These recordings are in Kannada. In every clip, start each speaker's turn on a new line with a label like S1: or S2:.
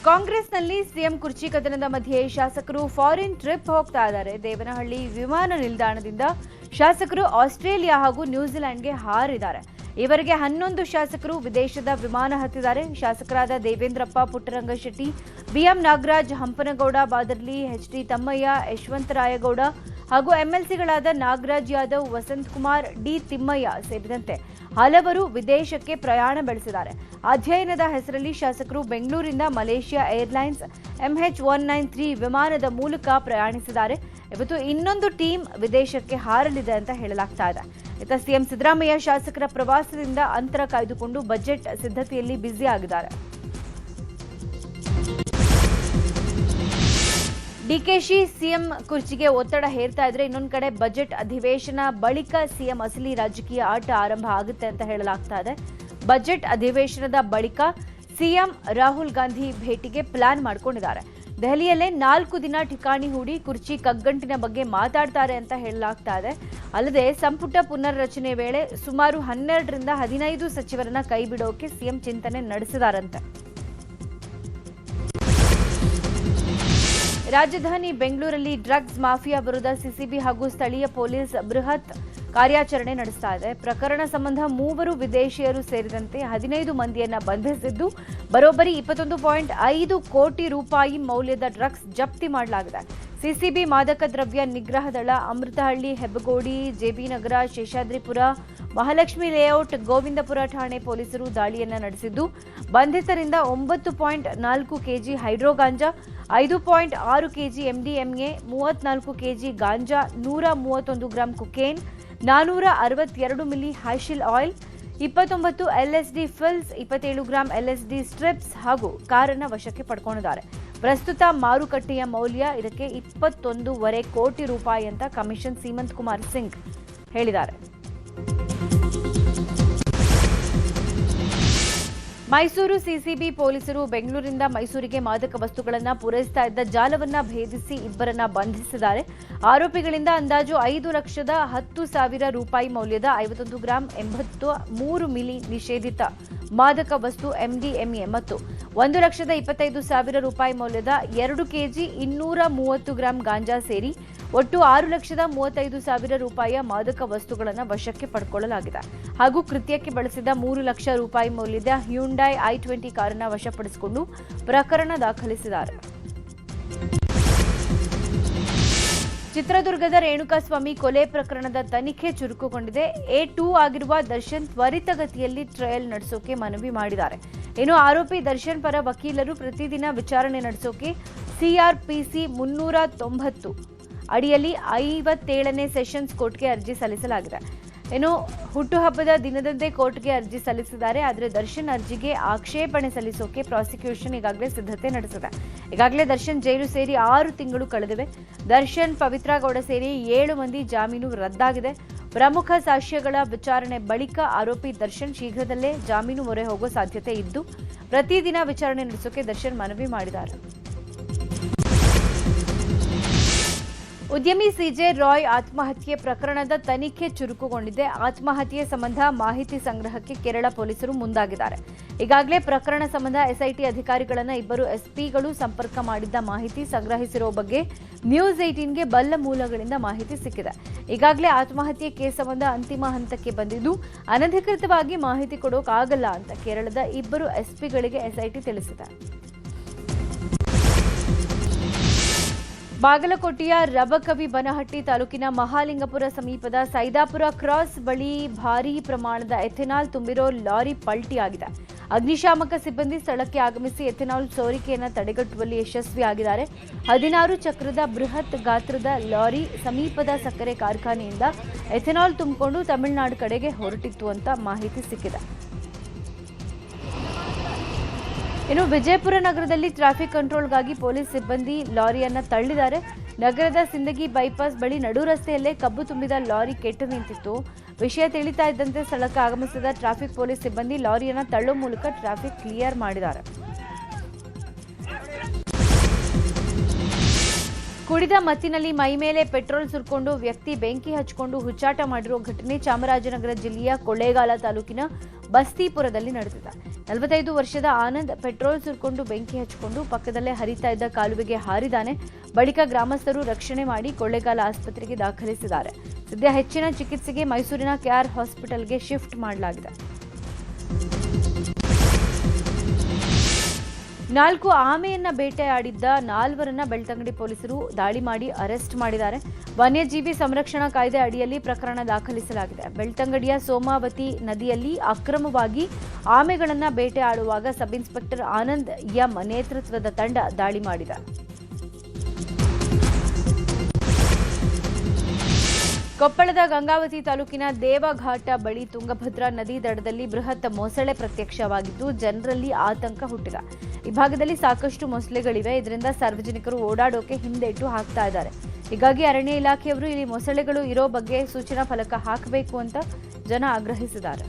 S1: ಕಾಂಗ್ರೆಸ್ನಲ್ಲಿ ಸಿಎಂ ಕುರ್ಚಿ ಕದನದ ಮಧ್ಯೆ ಶಾಸಕರು ಫಾರಿನ್ ಟ್ರಿಪ್ ಹೋಗ್ತಾ ಇದ್ದಾರೆ. ದೇವನಹಳ್ಳಿ ವಿಮಾನ ನಿಲ್ದಾಣದಿಂದ ಶಾಸಕರು ಆಸ್ಟ್ರೇಲಿಯಾ ಹಾಗೂ ನ್ಯೂಜಿಲೆಂಡ್ಗೆ ಹಾರಿದ್ದಾರೆ. ಇವರಿಗೆ 11 ಶಾಸಕರು ವಿದೇಶದ ವಿಮಾನ ಹತ್ತಿದ್ದಾರೆ. ಶಾಸಕರಾದ ದೇವೇಂದ್ರಪ್ಪ, ಪುಟ್ಟರಂಗಶೆಟ್ಟಿ, ಬಿಎಂ ನಾಗರಾಜ್, ಹಂಪನಗೌಡ ಬಾದರ್ಲಿ, ಎಚ್ಡಿ ತಮ್ಮಯ್ಯ, ಯಶವಂತರಾಯಗೌಡ ಹಾಗೂ ಎಂಎಲ್ಸಿಗಳಾದ ನಾಗರಾಜ್ ಯಾದವ್, ವಸಂತಕುಮಾರ್, ಡಿ ತಿಮ್ಮಯ್ಯ ಸೇರಿದಂತೆ ಹಲವರು ವಿದೇಶಕ್ಕೆ ಪ್ರಯಾಣ ಬೆಳೆಸಿದ್ದಾರೆ. ಅಧ್ಯಯನದ ಹೆಸರಲ್ಲಿ ಶಾಸಕರು ಬೆಂಗಳೂರಿನಿಂದ ಮಲೇಷ್ಯಾ ಏರ್ಲೈನ್ಸ್ MH193 ವಿಮಾನದ ಮೂಲಕ ಪ್ರಯಾಣಿಸಿದ್ದಾರೆ. ಇವತ್ತು ಇನ್ನೊಂದು ಟೀಮ್ ವಿದೇಶಕ್ಕೆ ಹಾರಲಿದೆ ಅಂತ ಹೇಳಲಾಗ್ತಾ ಇದೆ. ಇತ್ತ ಸಿಎಂ ಸಿದ್ದರಾಮಯ್ಯ ಶಾಸಕರ ಪ್ರವಾಸದಿಂದ ಅಂತರ ಕಾಯ್ದುಕೊಂಡು ಬಜೆಟ್ ಸಿದ್ಧತೆಯಲ್ಲಿ ಬ್ಯುಸಿ ಆಗಿದ್ದಾರೆ. ಡಿಕೆಶಿ ಸಿಎಂ ಕುರ್ಚಿಗೆ ಒತ್ತಡ ಹೇರ್ತಾ ಇದ್ರೆ, ಇನ್ನೊಂದು ಕಡೆ ಬಜೆಟ್ ಅಧಿವೇಶನ ಬಳಿಕ ಸಿಎಂ ಅಸಲಿ ರಾಜಕೀಯ ಆಟ ಆರಂಭ ಆಗುತ್ತೆ ಅಂತ ಹೇಳಲಾಗ್ತಾ ಇದೆ. ಬಜೆಟ್ ಅಧಿವೇಶನದ ಬಳಿಕ ಸಿಎಂ ರಾಹುಲ್ ಗಾಂಧಿ ಭೇಟಿಗೆ ಪ್ಲಾನ್ ಮಾಡ್ಕೊಂಡಿದ್ದಾರೆ. ದೆಹಲಿಯಲ್ಲೇ 4 ದಿನ ಠಿಕಾಣಿ ಹೂಡಿ ಕುರ್ಚಿ ಕಗ್ಗಂಟಿನ ಬಗ್ಗೆ ಮಾತಾಡ್ತಾರೆ ಅಂತ ಹೇಳಲಾಗ್ತಾ ಇದೆ. ಅಲ್ಲದೆ ಸಂಪುಟ ಪುನರ್ರಚನೆ ವೇಳೆ ಸುಮಾರು 12 ರಿಂದ 15 ಸಚಿವರನ್ನ ಕೈಬಿಡೋಕೆ ಸಿಎಂ ಚಿಂತನೆ ನಡೆಸಿದಾರಂತೆ. ರಾಜಧಾನಿ ಬೆಂಗಳೂರಲ್ಲಿ ಡ್ರಗ್ಸ್ ಮಾಫಿಯಾ ವಿರುದ್ಧ ಸಿಸಿಬಿ ಹಾಗೂ ಸ್ಥಳೀಯ ಪೊಲೀಸ್ ಬೃಹತ್ ಕಾರ್ಯಾಚರಣೆ ನಡೆಸ್ತಾ ಇದೆ. ಪ್ರಕರಣ ಸಂಬಂಧ 3 ವಿದೇಶಿಯರು ಸೇರಿದಂತೆ 15 ಮಂದಿಯನ್ನ ಬಂಧಿಸಿದ್ದು, ಬರೋಬ್ಬರಿ 21.5 ಕೋಟಿ ರೂಪಾಯಿ ಮೌಲ್ಯದ ಡ್ರಗ್ಸ್ ಜಪ್ತಿ ಮಾಡಲಾಗಿದೆ. ಸಿಸಿಬಿ, ಮಾದಕ ದ್ರವ್ಯ ನಿಗ್ರಹ ದಳ, ಅಮೃತಹಳ್ಳಿ, ಹೆಬ್ಬಗೋಡಿ, ಜೆಬಿ ನಗರ, ಶೇಷಾದ್ರಿಪುರ, ಮಹಾಲಕ್ಷ್ಮಿ ಲೇಔಟ್, ಗೋವಿಂದಪುರ ಠಾಣೆ ಪೊಲೀಸರು ದಾಳಿಯನ್ನ ನಡೆಸಿದ್ದು, ಬಂಧಿತರಿಂದ 9.4 KG hydro ganja, 5.6 KG MDMA, 34 KG ganja, 131 gram cocaine, 462 milli hashish oil, 29 LSD pills, 27 gram LSD strips ಹಾಗೂ ಕಾರನ್ನ ವಶಕ್ಕೆ ಪಡ್ಕೊಂಡಿದ್ದಾರೆ. ಪ್ರಸ್ತುತ ಮಾರುಕಟ್ಟೆಯ ಮೌಲ್ಯ ಇದಕ್ಕೆ 21.5 ಕೋಟಿ ರೂಪಾಯಿ ಅಂತ ಕಮಿಷನ್ ಸೀಮಂತ್ ಕುಮಾರ್ ಸಿಂಗ್ ಹೇಳಿದ್ದಾರೆ. ಮೈಸೂರು ಸಿಸಿಬಿ ಪೊಲೀಸರು ಬೆಂಗಳೂರಿನಿಂದ ಮೈಸೂರಿಗೆ ಮಾದಕ ವಸ್ತುಗಳನ್ನು ಪೂರೈಸ್ತಾ ಇದ್ದ ಜಾಲವನ್ನ ಭೇದಿಸಿ ಇಬ್ಬರನ್ನ ಬಂಧಿಸಿದ್ದಾರೆ. ಆರೋಪಿಗಳಿಂದ ಅಂದಾಜು 5,10,000 ರೂಪಾಯಿ ಮೌಲ್ಯದ 51 ಗ್ರಾಂ 83 ಮಿಲಿ ನಿಷೇಧಿತ ಮಾದಕ ವಸ್ತು MDMA ಮತ್ತು 1,25,000 ರೂಪಾಯಿ ಮೌಲ್ಯದ 2 ಕೆಜಿ 230 ಗ್ರಾಂ ಗಾಂಜಾ ಸೇರಿ ಒಟ್ಟು 6,35,000 ರೂಪಾಯಿಯ ಮಾದಕ ವಸ್ತುಗಳನ್ನು ವಶಕ್ಕೆ ಪಡೆದುಕೊಳ್ಳಲಾಗಿದೆ. ಹಾಗೂ ಕೃತ್ಯಕ್ಕೆ ಬಳಸಿದ 3 ಲಕ್ಷ ರೂಪಾಯಿ ಮೌಲ್ಯದ ಹ್ಯುಂಡೈ i20 ಕಾರನ್ನು ವಶಪಡಿಸಿಕೊಂಡು ಪ್ರಕರಣ ದಾಖಲಿಸಿದ್ದಾರೆ. ಚಿತ್ರದುರ್ಗದ ರೇಣುಕಾಸ್ವಾಮಿ ಕೊಲೆ ಪ್ರಕರಣದ ತನಿಖೆ ಚುರುಕುಗೊಂಡಿದೆ. A2 ಆಗಿರುವ ದರ್ಶನ್ ತ್ವರಿತಗತಿಯಲ್ಲಿ ಟ್ರಯಲ್ ನಡೆಸೋಕೆ ಮನವಿ ಮಾಡಿದ್ದಾರೆ. ಇನ್ನು ಆರೋಪಿ ದರ್ಶನ್ ಪರ ವಕೀಲರು ಪ್ರತಿದಿನ ವಿಚಾರಣೆ ನಡೆಸೋಕೆ CRPC 390 ಅಡಿಯಲ್ಲಿ 57ನೇ ಸೆಷನ್ಸ್ ಕೋರ್ಟ್ಗೆ ಅರ್ಜಿ ಸಲ್ಲಿಸಲಾಗಿದೆ. ಇನ್ನು ಹುಟ್ಟುಹಬ್ಬದ ದಿನದಂದೇ ಕೋರ್ಟ್ಗೆ ಅರ್ಜಿ ಸಲ್ಲಿಸಿದ್ದಾರೆ. ಆದರೆ ದರ್ಶನ್ ಅರ್ಜಿಗೆ ಆಕ್ಷೇಪಣೆ ಸಲ್ಲಿಸೋಕೆ ಪ್ರಾಸಿಕ್ಯೂಷನ್ ಈಗಾಗಲೇ ಸಿದ್ಧತೆ ನಡೆಸಿದೆ. ಈಗಾಗಲೇ ದರ್ಶನ್ ಜೈಲು ಸೇರಿ 6 ತಿಂಗಳು ಕಳೆದಿವೆ. ದರ್ಶನ್, ಪವಿತ್ರ ಗೌಡ ಸೇರಿ 7 ಮಂದಿ ಜಾಮೀನು ರದ್ದಾಗಿದೆ. ಪ್ರಮುಖ ಸಾಕ್ಷ್ಯಗಳ ವಿಚಾರಣೆ ಬಳಿಕ ಆರೋಪಿ ದರ್ಶನ್ ಶೀಘ್ರದಲ್ಲೇ ಜಾಮೀನು ಮೊರೆ ಹೋಗೋ ಸಾಧ್ಯತೆ ಇದ್ದು, ಪ್ರತಿದಿನ ವಿಚಾರಣೆ ನಡೆಸೋಕೆ ದರ್ಶನ್ ಮನವಿ ಮಾಡಿದ್ದಾರೆ. ಉದ್ಯಮಿ ಸಿಜೆ ರಾಯ್ ಆತ್ಮಹತ್ಯೆ ಪ್ರಕರಣದ ತನಿಖೆ ಚುರುಕುಗೊಂಡಿದೆ. ಆತ್ಮಹತ್ಯೆ ಸಂಬಂಧ ಮಾಹಿತಿ ಸಂಗ್ರಹಕ್ಕೆ ಕೇರಳ ಪೊಲೀಸರು ಮುಂದಾಗಿದ್ದಾರೆ. ಈಗಾಗಲೇ ಪ್ರಕರಣ ಸಂಬಂಧ SIT ಅಧಿಕಾರಿಗಳನ್ನು 2 SPಗಳು ಸಂಪರ್ಕ ಮಾಡಿದ್ದ ಮಾಹಿತಿ ಸಂಗ್ರಹಿಸಿರುವ ಬಗ್ಗೆ ನ್ಯೂಸ್ 18ಗೆ ಬಲ್ಲ ಮೂಲಗಳಿಂದ ಮಾಹಿತಿ ಸಿಕ್ಕಿದೆ. ಈಗಾಗಲೇ ಆತ್ಮಹತ್ಯೆ ಕೇಸ್ ಸಂಬಂಧ ಅಂತಿಮ ಹಂತಕ್ಕೆ ಬಂದಿದ್ದು, ಅನಧಿಕೃತವಾಗಿ ಮಾಹಿತಿ ಕೊಡೋಕ್ಕಾಗಲ್ಲ ಅಂತ ಕೇರಳದ 2 SPಗಳಿಗೆ SIT ತಿಳಿಸಿದೆ. ಬಾಗಲಕೋಟೆಯ ರಬಕವಿ ಬನಹಟ್ಟಿ ತಾಲೂಕಿನ ಮಹಾಲಿಂಗಪುರ ಸಮೀಪದ ಸೈದಾಪುರ ಕ್ರಾಸ್ ಬಳಿ ಭಾರೀ ಪ್ರಮಾಣದ ಎಥೆನಾಲ್ ತುಂಬಿರೋ ಲಾರಿ ಪಲ್ಟಿಯಾಗಿದೆ. ಅಗ್ನಿಶಾಮಕ ಸಿಬ್ಬಂದಿ ಸ್ಥಳಕ್ಕೆ ಆಗಮಿಸಿ ಎಥೆನಾಲ್ ಸೋರಿಕೆಯನ್ನು ತಡೆಗಟ್ಟುವಲ್ಲಿ ಯಶಸ್ವಿಯಾಗಿದ್ದಾರೆ. 16 ಚಕ್ರದ ಬೃಹತ್ ಗಾತ್ರದ ಲಾರಿ ಸಮೀಪದ ಸಕ್ಕರೆ ಕಾರ್ಖಾನೆಯಿಂದ ಎಥೆನಾಲ್ ತುಂಬಿಕೊಂಡು ತಮಿಳುನಾಡು ಕಡೆಗೆ ಹೊರಟಿತ್ತು ಅಂತ ಮಾಹಿತಿ ಸಿಕ್ಕಿದೆ. ಇನ್ನು ವಿಜಯಪುರ ನಗರದಲ್ಲಿ ಟ್ರಾಫಿಕ್ ಕಂಟ್ರೋಲ್ಗಾಗಿ ಪೊಲೀಸ್ ಸಿಬ್ಬಂದಿ ಲಾರಿಯನ್ನ ತಳ್ಳಿದ್ದಾರೆ. ನಗರದ ಸಿಂದಗಿ ಬೈಪಾಸ್ ಬಳಿ ನಡು ರಸ್ತೆಯಲ್ಲೇ ಕಬ್ಬು ತುಂಬಿದ ಲಾರಿ ಕೆಟ್ಟು ನಿಂತಿತ್ತು. ವಿಷಯ ತಿಳಿತಾ ಇದ್ದಂತೆ ಸ್ಥಳಕ್ಕೆ ಆಗಮಿಸಿದ ಟ್ರಾಫಿಕ್ ಪೊಲೀಸ್ ಸಿಬ್ಬಂದಿ ಲಾರಿಯನ್ನ ತಳ್ಳೋ ಮೂಲಕ ಟ್ರಾಫಿಕ್ ಕ್ಲಿಯರ್ ಮಾಡಿದ್ದಾರೆ. ಕುಡಿದ ಮತ್ತಿನಲ್ಲಿ ಮೈ ಮೇಲೆ ಪೆಟ್ರೋಲ್ ಸುರ್ಕೊಂಡು ವ್ಯಕ್ತಿ ಬೆಂಕಿ ಹಚ್ಚಿಕೊಂಡು ಹುಚ್ಚಾಟ ಮಾಡಿರುವ ಘಟನೆ ಚಾಮರಾಜನಗರ ಜಿಲ್ಲೆಯ ಕೊಳ್ಳೇಗಾಲ ತಾಲೂಕಿನ ಬಸ್ತಿಪುರದಲ್ಲಿ ನಡೆದಿದೆ. 45 ವರ್ಷದ ಆನಂದ್ ಪೆಟ್ರೋಲ್ ಸುರ್ಕೊಂಡು ಬೆಂಕಿ ಹಚ್ಚಿಕೊಂಡು ಪಕ್ಕದಲ್ಲೇ ಹರಿತಾ ಇದ್ದ ಕಾಲುವೆಗೆ ಹಾರಿದಾನೆ. ಬಳಿಕ ಗ್ರಾಮಸ್ಥರು ರಕ್ಷಣೆ ಮಾಡಿ ಕೊಳ್ಳೇಗಾಲ ಆಸ್ಪತ್ರೆಗೆ ದಾಖಲಿಸಿದ್ದಾರೆ. ಸದ್ಯ ಹೆಚ್ಚಿನ ಚಿಕಿತ್ಸೆಗೆ ಮೈಸೂರಿನ ಕೆಆರ್ ಹಾಸ್ಪಿಟಲ್ಗೆ ಶಿಫ್ಟ್ ಮಾಡಲಾಗಿದೆ. 4 ಆಮೆಯನ್ನ ಬೇಟೆಯಾಡಿದ್ದ 4 ಬೆಳ್ತಂಗಡಿ ಪೊಲೀಸರು ದಾಳಿ ಮಾಡಿ ಅರೆಸ್ಟ್ ಮಾಡಿದ್ದಾರೆ. ವನ್ಯಜೀವಿ ಸಂರಕ್ಷಣಾ ಕಾಯ್ದೆ ಅಡಿಯಲ್ಲಿ ಪ್ರಕರಣ ದಾಖಲಿಸಲಾಗಿದೆ. ಬೆಳ್ತಂಗಡಿಯ ಸೋಮಾವತಿ ನದಿಯಲ್ಲಿ ಅಕ್ರಮವಾಗಿ ಆಮೆಗಳನ್ನು ಬೇಟೆಯಾಡುವಾಗ ಸಬ್ ಇನ್ಸ್ಪೆಕ್ಟರ್ ಆನಂದ್ ಎಂ ನೇತೃತ್ವದ ತಂಡ ದಾಳಿ ಮಾಡಿದೆ. ಕೊಪ್ಪಳದ ಗಂಗಾವತಿ ತಾಲೂಕಿನ ದೇವಘಾಟ ಬಳಿ ತುಂಗಭದ್ರಾ ನದಿ ದಡದಲ್ಲಿ ಬೃಹತ್ ಮೊಸಳೆ ಪ್ರತ್ಯಕ್ಷವಾಗಿದ್ದು ಜನರಲ್ಲಿ ಆತಂಕ ಹುಟ್ಟಿದೆ. ಈ ಭಾಗದಲ್ಲಿ ಸಾಕಷ್ಟು ಮೊಸಳೆಗಳಿವೆ. ಇದರಿಂದ ಸಾರ್ವಜನಿಕರು ಓಡಾಡೋಕೆ ಹಿಂದೇಟು ಹಾಕ್ತಾ ಇದ್ದಾರೆ. ಹೀಗಾಗಿ ಅರಣ್ಯ ಇಲಾಖೆಯವರು ಇಲ್ಲಿ ಮೊಸಳೆಗಳು ಇರೋ ಬಗ್ಗೆ ಸೂಚನಾ ಫಲಕ ಹಾಕಬೇಕು ಅಂತ ಜನ ಆಗ್ರಹಿಸಿದ್ದಾರೆ.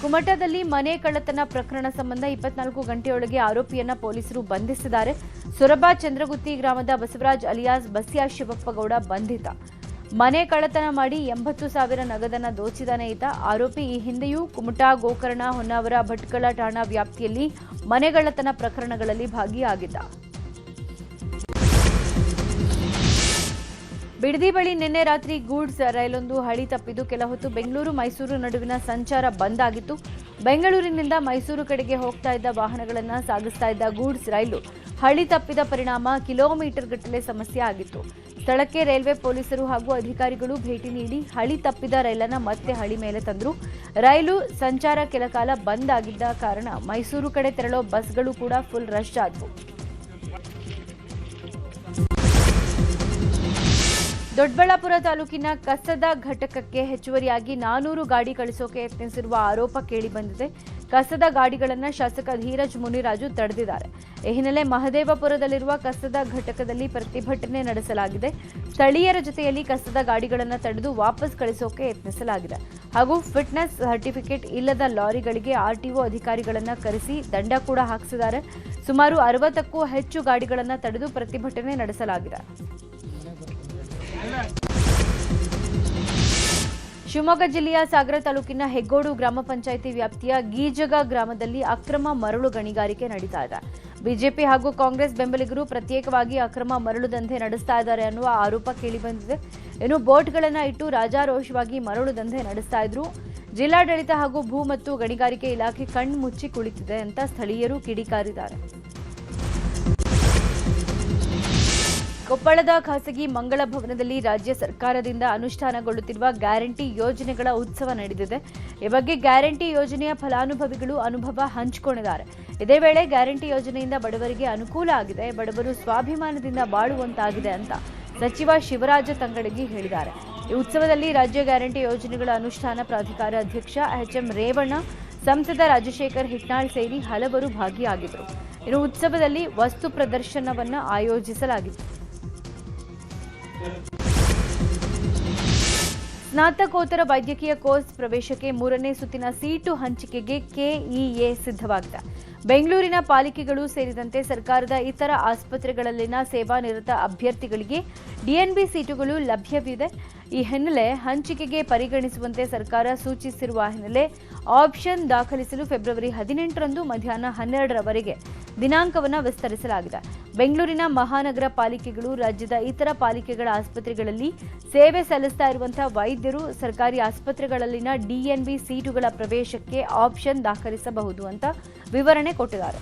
S1: ಕುಮಟಾದಲ್ಲಿ ಮನೆ ಕಳ್ಳತನ ಪ್ರಕರಣ ಸಂಬಂಧ 24 ಗಂಟೆಯೊಳಗೆ ಆರೋಪಿಯನ್ನ ಪೊಲೀಸರು ಬಂಧಿಸಿದ್ದಾರೆ. ಸೊರಬ ಚಂದ್ರಗುತ್ತಿ ಗ್ರಾಮದ ಬಸವರಾಜ್ ಅಲಿಯಾಸ್ ಬಸ್ಯಾ ಶಿವಪ್ಪಗೌಡ ಬಂಧಿತ. ಮನೆ ಕಳ್ಳತನ ಮಾಡಿ 80,000 ನಗದನ್ನ ದೋಚಿದಾನೆ ಈತ. ಆರೋಪಿ ಈ ಹಿಂದೆಯೂ ಕುಮಟಾ, ಗೋಕರ್ಣ, ಹೊನ್ನಾವರ, ಭಟ್ಕಳ ಠಾಣಾ ವ್ಯಾಪ್ತಿಯಲ್ಲಿ ಮನೆಗಳ್ಳತನ ಪ್ರಕರಣಗಳಲ್ಲಿ ಭಾಗಿಯಾಗಿದ್ದ. ಬಿಡದಿ ಬಳಿ ನಿನ್ನೆ ರಾತ್ರಿ ಗೂಡ್ಸ್ ರೈಲೊಂದು ಹಳಿ ತಪ್ಪಿದ್ದು ಕೆಲ ಹೊತ್ತು ಬೆಂಗಳೂರು ಮೈಸೂರು ನಡುವಿನ ಸಂಚಾರ ಬಂದ್ ಆಗಿತ್ತು. ಬೆಂಗಳೂರಿನಿಂದ ಮೈಸೂರು ಕಡೆಗೆ ಹೋಗ್ತಾ ಇದ್ದ ವಾಹನಗಳನ್ನು ಸಾಗಿಸ್ತಾ ಇದ್ದ ಗೂಡ್ಸ್ ರೈಲು ಹಳಿ ತಪ್ಪಿದ ಪರಿಣಾಮ ಕಿಲೋಮೀಟರ್ ಗಟ್ಟಲೆ ಸಮಸ್ಯೆ ಆಗಿತ್ತು. ಸ್ಥಳಕ್ಕೆ ರೈಲ್ವೆ ಪೊಲೀಸರು ಹಾಗೂ ಅಧಿಕಾರಿಗಳು ಭೇಟಿ ನೀಡಿ ಹಳಿ ತಪ್ಪಿದ ರೈಲನ್ನು ಮತ್ತೆ ಹಳಿ ಮೇಲೆ ತಂದರು. ರೈಲು ಸಂಚಾರ ಕೆಲ ಕಾಲ ಬಂದ್ ಆಗಿದ್ದ ಕಾರಣ ಮೈಸೂರು ಕಡೆ ತೆರಳೋ ಬಸ್ಗಳು ಕೂಡ ಫುಲ್ ರಶ್ ಆದವು. ದೊಡ್ಡಬಳ್ಳಾಪುರ ತಾಲೂಕಿನ ಕಸದ ಘಟಕಕ್ಕೆ ಹೆಚ್ಚುವರಿಯಾಗಿ 400 ಗಾಡಿ ಕಳಿಸೋಕೆ ಯತ್ನಿಸಿರುವ ಆರೋಪ ಕೇಳಿಬಂದಿದೆ. ಕಸದ ಗಾಡಿಗಳನ್ನು ಶಾಸಕ ಧೀರಜ್ ಮುನಿರಾಜು ತಡೆದಿದ್ದಾರೆ. ಈ ಹಿನ್ನೆಲೆ ಮಹದೇವಪುರದಲ್ಲಿರುವ ಕಸದ ಘಟಕದಲ್ಲಿ ಪ್ರತಿಭಟನೆ ನಡೆಸಲಾಗಿದೆ. ಸ್ಥಳೀಯರ ಜೊತೆಯಲ್ಲಿ ಕಸದ ಗಾಡಿಗಳನ್ನು ತಡೆದು ವಾಪಸ್ ಕಳಿಸೋಕೆ ಯತ್ನಿಸಲಾಗಿದೆ. ಹಾಗೂ ಫಿಟ್ನೆಸ್ ಸರ್ಟಿಫಿಕೇಟ್ ಇಲ್ಲದ ಲಾರಿಗಳಿಗೆ ಆರ್ಟಿಒ ಅಧಿಕಾರಿಗಳನ್ನು ಕರೆಸಿ ದಂಡ ಕೂಡ ಹಾಕಿಸಿದ್ದಾರೆ. ಸುಮಾರು 60ಕ್ಕೂ ಹೆಚ್ಚು ಗಾಡಿಗಳನ್ನು ತಡೆದು ಪ್ರತಿಭಟನೆ ನಡೆಸಲಾಗಿದೆ. ಶಿವಮೊಗ್ಗ ಜಿಲ್ಲೆಯ ಸಾಗರ ತಾಲೂಕಿನ ಹೆಗ್ಗೋಡು ಗ್ರಾಮ ಪಂಚಾಯಿತಿ ವ್ಯಾಪ್ತಿಯ ಗೀಜಗ ಗ್ರಾಮದಲ್ಲಿ ಅಕ್ರಮ ಮರಳು ಗಣಿಗಾರಿಕೆ ನಡೀತಾ ಇದೆ. ಬಿಜೆಪಿ ಹಾಗೂ ಕಾಂಗ್ರೆಸ್ ಬೆಂಬಲಿಗರು ಪ್ರತ್ಯೇಕವಾಗಿ ಅಕ್ರಮ ಮರಳು ದಂಧೆ ನಡೆಸ್ತಾ ಇದ್ದಾರೆ ಅನ್ನುವ ಆರೋಪ ಕೇಳಿಬಂದಿದೆ. ಇನ್ನು ಬೋಟ್ಗಳನ್ನು ಇಟ್ಟು ರಾಜಾರೋಷವಾಗಿ ಮರಳು ದಂಧೆ ನಡೆಸ್ತಾ ಇದ್ರು. ಜಿಲ್ಲಾಡಳಿತ ಹಾಗೂ ಭೂ ಮತ್ತು ಗಣಿಗಾರಿಕೆ ಇಲಾಖೆ ಕಣ್ಣು ಮುಚ್ಚಿ ಕುಳಿತಿದೆ ಅಂತ ಸ್ಥಳೀಯರು ಕಿಡಿಕಾರಿದ್ದಾರೆ. ಕೊಪ್ಪಳದ ಖಾಸಗಿ ಮಂಗಳ ಭವನದಲ್ಲಿ ರಾಜ್ಯ ಸರ್ಕಾರದಿಂದ ಅನುಷ್ಠಾನಗೊಳ್ಳುತ್ತಿರುವ ಗ್ಯಾರಂಟಿ ಯೋಜನೆಗಳ ಉತ್ಸವ ನಡೆದಿದೆ. ಈ ಬಗ್ಗೆ ಗ್ಯಾರಂಟಿ ಯೋಜನೆಯ ಫಲಾನುಭವಿಗಳು ಅನುಭವ ಹಂಚಿಕೊಂಡಿದ್ದಾರೆ. ಇದೇ ವೇಳೆ ಗ್ಯಾರಂಟಿ ಯೋಜನೆಯಿಂದ ಬಡವರಿಗೆ ಅನುಕೂಲ ಆಗಿದೆ, ಬಡವರು ಸ್ವಾಭಿಮಾನದಿಂದ ಬಾಳುವಂತಾಗಿದೆ ಅಂತ ಸಚಿವ ಶಿವರಾಜ ತಂಗಡಗಿ ಹೇಳಿದ್ದಾರೆ. ಈ ಉತ್ಸವದಲ್ಲಿ ರಾಜ್ಯ ಗ್ಯಾರಂಟಿ ಯೋಜನೆಗಳ ಅನುಷ್ಠಾನ ಪ್ರಾಧಿಕಾರ ಅಧ್ಯಕ್ಷ ಎಚ್ಎಂ ರೇವಣ್ಣ, ಸಂಸದ ರಾಜಶೇಖರ್ ಹಿಟ್ನಾಳ್ ಸೇರಿ ಹಲವರು ಭಾಗಿಯಾಗಿದ್ದರು. ಇನ್ನು ಉತ್ಸವದಲ್ಲಿ ವಸ್ತು ಪ್ರದರ್ಶನವನ್ನು ಆಯೋಜಿಸಲಾಗಿತ್ತು. ಸ್ನಾತಕೋತ್ತರ ವೈದ್ಯಕೀಯ ಕೋರ್ಸ್ ಪ್ರವೇಶಕ್ಕೆ 3ನೇ ಸುತ್ತಿನ ಸೀಟು ಹಂಚಿಕೆಗೆ ಕೆಇಎ ಸಿದ್ಧವಾಗಿದೆ. ಬೆಂಗಳೂರಿನ ಪಾಲಿಕೆಗಳು ಸೇರಿದಂತೆ ಸರ್ಕಾರದ ಇತರ ಆಸ್ಪತ್ರೆಗಳಲ್ಲಿನ ಸೇವಾನಿರತ ಅಭ್ಯರ್ಥಿಗಳಿಗೆ ಡಿಎನ್ಬಿ ಸೀಟುಗಳು ಲಭ್ಯವಿದೆ. ಈ ಹಿನ್ನೆಲೆ ಹಂಚಿಕೆಗೆ ಪರಿಗಣಿಸುವಂತೆ ಸರ್ಕಾರ ಸೂಚಿಸಿರುವ ಹಿನ್ನೆಲೆ ಆಪ್ಷನ್ ದಾಖಲಿಸಲು ಫೆಬ್ರವರಿ 18ರಂದು ಮಧ್ಯಾಹ್ನ 12ರವರೆಗೆ ದಿನಾಂಕವನ್ನು ವಿಸ್ತರಿಸಲಾಗಿದೆ. ಬೆಂಗಳೂರಿನ ಮಹಾನಗರ ಪಾಲಿಕೆಗಳು ರಾಜ್ಯದ ಇತರ ಪಾಲಿಕೆಗಳ ಆಸ್ಪತ್ರೆಗಳಲ್ಲಿ ಸೇವೆ ಸಲ್ಲಿಸ್ತಾ ಇರುವಂತಹ ವೈದ್ಯರು ಸರ್ಕಾರಿ ಆಸ್ಪತ್ರೆಗಳಲ್ಲಿನ ಡಿಎನ್ಬಿ ಸೀಟುಗಳ ಪ್ರವೇಶಕ್ಕೆ ಆಪ್ಷನ್ ದಾಖಲಿಸಬಹುದು ಅಂತ ವಿವರಣೆ ಕೊಟ್ಟಿದ್ದಾರೆ.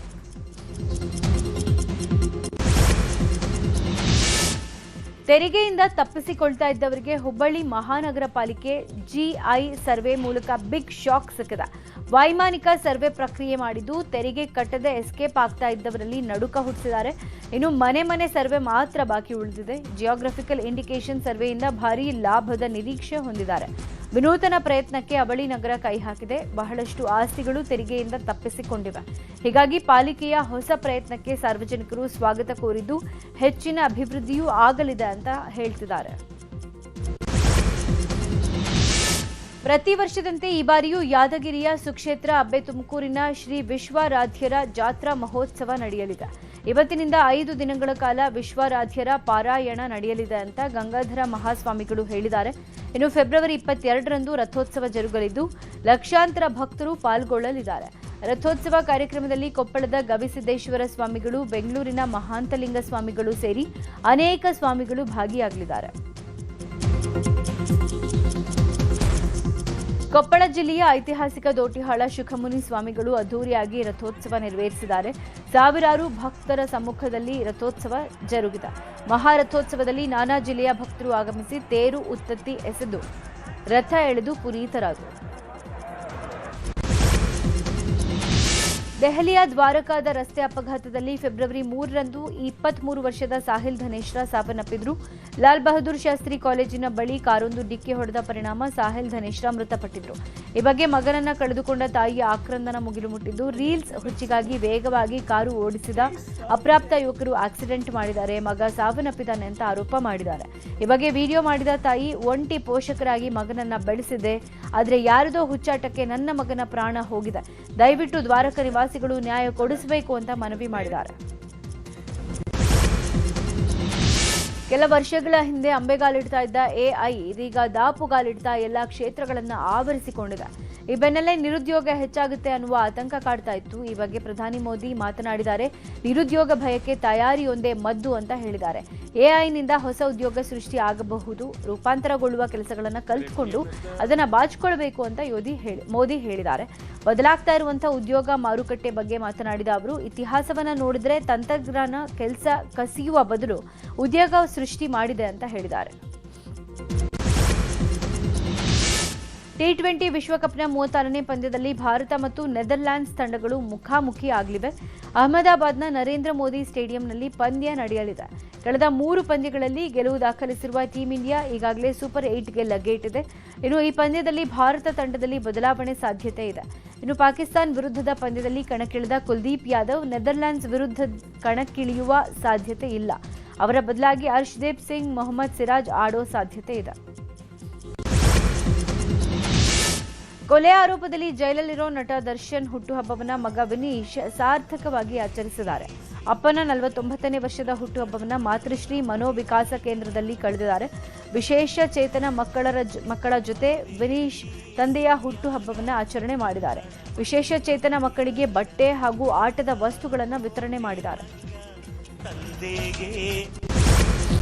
S1: ತೆರಿಗೆಯಿಂದ ತಪ್ಪಿಸಿಕೊಳ್ತಾ ಇದ್ದವರಿಗೆ ಹುಬ್ಬಳ್ಳಿ ಮಹಾನಗರ ಪಾಲಿಕೆ ಜಿಐ ಸರ್ವೆ ಮೂಲಕ ಬಿಗ್ ಶಾಕ್ ಸಿಕ್ಕಿದೆ. ವೈಮಾನಿಕ ಸರ್ವೆ ಪ್ರಕ್ರಿಯೆ ಮಾಡಿದ್ದು ತೆರಿಗೆ ಕಟ್ಟದೆ ಎಸ್ಕೇಪ್ ಆಗ್ತಾ ಇದ್ದವರಲ್ಲಿ ನಡುಕ ಹುಟ್ಟಿಸಿದ್ದಾರೆ. ಇನ್ನು ಮನೆ ಸರ್ವೆ ಮಾತ್ರ ಬಾಕಿ ಉಳಿದಿದೆ. ಜಿಯೋಗ್ರಫಿಕಲ್ ಇಂಡಿಕೇಶನ್ ಸರ್ವೆಯಿಂದ ಭಾರೀ ಲಾಭದ ನಿರೀಕ್ಷೆ ಹೊಂದಿದ್ದಾರೆ. ವಿನೂತನ ಪ್ರಯತ್ನಕ್ಕೆ ಅವಳಿ ನಗರ ಕೈ ಹಾಕಿದೆ. ಬಹಳಷ್ಟು ಆಸ್ತಿಗಳು ತೆರಿಗೆಯಿಂದ ತಪ್ಪಿಸಿಕೊಂಡಿವೆ. ಹೀಗಾಗಿ ಪಾಲಿಕೆಯ ಹೊಸ ಪ್ರಯತ್ನಕ್ಕೆ ಸಾರ್ವಜನಿಕರು ಸ್ವಾಗತ ಕೋರಿದ್ದು ಹೆಚ್ಚಿನ ಅಭಿವೃದ್ಧಿಯೂ ಆಗಲಿದೆ ಅಂತ ಹೇಳ್ತಿದ್ದಾರೆ. ಪ್ರತಿ ವರ್ಷದಂತೆ ಈ ಬಾರಿಯೂ ಯಾದಗಿರಿಯ ಸುಕ್ಷೇತ್ರ ಅಬ್ಬೆ ತುಮಕೂರಿನ ಶ್ರೀ ವಿಶ್ವಾರಾಧ್ಯರ ಜಾತ್ರಾ ಮಹೋತ್ಸವ ನಡೆಯಲಿದೆ. ಇವತ್ತಿನಿಂದ 5 ದಿನಗಳ ಕಾಲ ವಿಶ್ವಾರಾಧ್ಯರ ಪಾರಾಯಣ ನಡೆಯಲಿದೆ ಅಂತ ಗಂಗಾಧರ ಮಹಾಸ್ವಾಮಿಗಳು ಹೇಳಿದ್ದಾರೆ. ಇನ್ನು ಫೆಬ್ರವರಿ 22ರಂದು ರಥೋತ್ಸವ ಜರುಗಲಿದ್ದು ಲಕ್ಷಾಂತರ ಭಕ್ತರು ಪಾಲ್ಗೊಳ್ಳಲಿದ್ದಾರೆ. ರಥೋತ್ಸವ ಕಾರ್ಯಕ್ರಮದಲ್ಲಿ ಕೊಪ್ಪಳದ ಗವಿಸಿದ್ದೇಶ್ವರ ಸ್ವಾಮಿಗಳು, ಬೆಂಗಳೂರಿನ ಮಹಾಂತಲಿಂಗ ಸ್ವಾಮಿಗಳು ಸೇರಿ ಅನೇಕ ಸ್ವಾಮಿಗಳು ಭಾಗಿಯಾಗಲಿದ್ದಾರೆ. ಕೊಪ್ಪಳ ಜಿಲ್ಲೆಯ ಐತಿಹಾಸಿಕ ದೋಟಿಹಾಳ ಶಿಖಮುನಿ ಸ್ವಾಮಿಗಳು ಅದ್ದೂರಿಯಾಗಿ ರಥೋತ್ಸವ ನೆರವೇರಿಸಿದ್ದಾರೆ. ಸಾವಿರಾರು ಭಕ್ತರ ಸಮ್ಮುಖದಲ್ಲಿ ರಥೋತ್ಸವ ಜರುಗಿದೆ. ಮಹಾರಥೋತ್ಸವದಲ್ಲಿ ನಾನಾ ಜಿಲ್ಲೆಯ ಭಕ್ತರು ಆಗಮಿಸಿ ತೇರು ಉತ್ತತ್ತಿ ಎಸೆದು ರಥ ಎಳೆದು ಪುನೀತರಾದರು. ದೆಹಲಿಯ ದ್ವಾರಕಾದ ರಸ್ತೆ ಅಪಘಾತದಲ್ಲಿ ಫೆಬ್ರವರಿ 3ರಂದು 23 ವರ್ಷದ ಸಾಹಿಲ್ ಧನೇಶ್ರ ಸಾವನ್ನಪ್ಪಿದ್ರು. ಲಾಲ್ ಬಹದ್ದೂರ್ ಶಾಸ್ತ್ರಿ ಕಾಲೇಜಿನ ಬಳಿ ಕಾರೊಂದು ಡಿಕ್ಕಿ ಹೊಡೆದ ಪರಿಣಾಮ ಸಾಹಿಲ್ ಧನೇಶ್ರ ಮೃತಪಟ್ಟಿದ್ರು. ಈ ಬಗ್ಗೆ ಮಗನನ್ನ ಕಳೆದುಕೊಂಡ ತಾಯಿಯ ಆಕ್ರಂದನ ಮುಗಿಲು ಮುಟ್ಟಿದ್ದು, ರೀಲ್ಸ್ ಹುಚ್ಚಿಗಾಗಿ ವೇಗವಾಗಿ ಕಾರು ಓಡಿಸಿದ ಅಪ್ರಾಪ್ತ ಯುವಕರು ಆಕ್ಸಿಡೆಂಟ್ ಮಾಡಿದ್ದಾರೆ, ಮಗ ಸಾವನ್ನಪ್ಪಿದ್ದಾನೆ ಅಂತ ಆರೋಪ ಮಾಡಿದ್ದಾರೆ. ಈ ಬಗ್ಗೆ ವಿಡಿಯೋ ಮಾಡಿದ ತಾಯಿ, ಒಂಟಿ ಪೋಷಕರಾಗಿ ಮಗನನ್ನ ಬೆಳೆಸಿದೆ, ಆದರೆ ಯಾರದೋ ಹುಚ್ಚಾಟಕ್ಕೆ ನನ್ನ ಮಗನ ಪ್ರಾಣ ಹೋಗಿದೆ, ದಯವಿಟ್ಟು ದ್ವಾರಕ ನಿವಾಸಿಗಳು ನ್ಯಾಯ ಕೊಡಿಸಬೇಕು ಅಂತ ಮನವಿ ಮಾಡಿದ್ದಾರೆ. ಕೆಲ ವರ್ಷಗಳ ಹಿಂದೆ ಅಂಬೆಗಾಲಿಡ್ತಾ ಇದ್ದ ಎಐ ಇದೀಗ ದಾಪುಗಾಲಿಡ್ತಾ ಎಲ್ಲಾ ಕ್ಷೇತ್ರಗಳನ್ನು ಆವರಿಸಿಕೊಂಡಿದೆ. ಈ ಬೆನ್ನಲ್ಲೇ ನಿರುದ್ಯೋಗ ಹೆಚ್ಚಾಗುತ್ತೆ ಅನ್ನುವ ಆತಂಕ ಕಾಡ್ತಾ ಇತ್ತು. ಈ ಬಗ್ಗೆ ಪ್ರಧಾನಿ ಮೋದಿ ಮಾತನಾಡಿದ್ದಾರೆ. ನಿರುದ್ಯೋಗ ಭಯಕ್ಕೆ ತಯಾರಿಯೊಂದೇ ಮದ್ದು ಅಂತ ಹೇಳಿದ್ದಾರೆ. ಎಐನಿಂದ ಹೊಸ ಉದ್ಯೋಗ ಸೃಷ್ಟಿ ಆಗಬಹುದು, ರೂಪಾಂತರಗೊಳ್ಳುವ ಕೆಲಸಗಳನ್ನು ಕಲಿತುಕೊಂಡು ಅದನ್ನು ಬಾಚಿಕೊಳ್ಳಬೇಕು ಅಂತ ಮೋದಿ ಹೇಳಿದ್ದಾರೆ. ಬದಲಾಗ್ತಾ ಇರುವಂತಹ ಉದ್ಯೋಗ ಮಾರುಕಟ್ಟೆ ಬಗ್ಗೆ ಮಾತನಾಡಿದ ಅವರು, ಇತಿಹಾಸವನ್ನ ನೋಡಿದ್ರೆ ತಂತ್ರಜ್ಞಾನ ಕೆಲಸ ಕಸಿಯುವ ಬದಲು ಉದ್ಯೋಗ ಸೃಷ್ಟಿ ಮಾಡಿದೆ ಅಂತ ಹೇಳಿದ್ದಾರೆ. ಟಿ20 ವಿಶ್ವಕಪ್ನ 36ನೇ ಪಂದ್ಯದಲ್ಲಿ ಭಾರತ ಮತ್ತು ನೆದರ್ಲ್ಯಾಂಡ್ಸ್ ತಂಡಗಳು ಮುಖಾಮುಖಿ ಆಗಲಿವೆ. ಅಹಮದಾಬಾದ್ನ ನರೇಂದ್ರ ಮೋದಿ ಸ್ಟೇಡಿಯಂನಲ್ಲಿ ಪಂದ್ಯ ನಡೆಯಲಿದೆ. ಕಳೆದ 3 ಪಂದ್ಯಗಳಲ್ಲಿ ಗೆಲುವು ದಾಖಲಿಸಿರುವ ಟೀಂ ಇಂಡಿಯಾ ಈಗಾಗಲೇ ಸೂಪರ್ 8ಗೆ ಲಗ್ಗೇಟಿದೆ. ಇನ್ನು ಈ ಪಂದ್ಯದಲ್ಲಿ ಭಾರತ ತಂಡದಲ್ಲಿ ಬದಲಾವಣೆ ಸಾಧ್ಯತೆ ಇದೆ. ಇನ್ನು ಪಾಕಿಸ್ತಾನ ವಿರುದ್ಧದ ಪಂದ್ಯದಲ್ಲಿ ಕಣಕ್ಕಿಳಿದ ಕುಲ್ದೀಪ್ ಯಾದವ್ ನೆದರ್ಲ್ಯಾಂಡ್ಸ್ ವಿರುದ್ಧ ಕಣಕ್ಕಿಳಿಯುವ ಸಾಧ್ಯತೆ ಇಲ್ಲ. ಅವರ ಬದಲಾಗಿ ಹರ್ಷದೀಪ್ ಸಿಂಗ್, ಮೊಹಮ್ಮದ್ ಸಿರಾಜ್ ಆಡೋ ಸಾಧ್ಯತೆ ಇದೆ. ಕೊಲೆ ಆರೋಪದಲ್ಲಿ ಜೈಲಲ್ಲಿರೋ ನಟ ದರ್ಶನ್ ಹುಟ್ಟುಹಬ್ಬವನ್ನ ಮಗ ವಿನೀಶ್ ಸಾರ್ಥಕವಾಗಿ ಆಚರಿಸಿದ್ದಾರೆ. ಅಪ್ಪನ 49ನೇ ವರ್ಷದ ಹುಟ್ಟುಹಬ್ಬವನ್ನ ಮಾತೃಶ್ರೀ ಮನೋವಿಕಾಸ ಕೇಂದ್ರದಲ್ಲಿ ಕಳೆದಿದ್ದಾರೆ. ವಿಶೇಷ ಚೇತನ ಮಕ್ಕಳ ಜೊತೆ ವಿನೀಶ್ ತಂದೆಯ ಹುಟ್ಟುಹಬ್ಬವನ್ನ ಆಚರಣೆ ಮಾಡಿದ್ದಾರೆ. ವಿಶೇಷ ಚೇತನ ಮಕ್ಕಳಿಗೆ ಬಟ್ಟೆ ಹಾಗೂ ಆಟದ ವಸ್ತುಗಳನ್ನು ವಿತರಣೆ ಮಾಡಿದ್ದಾರೆ.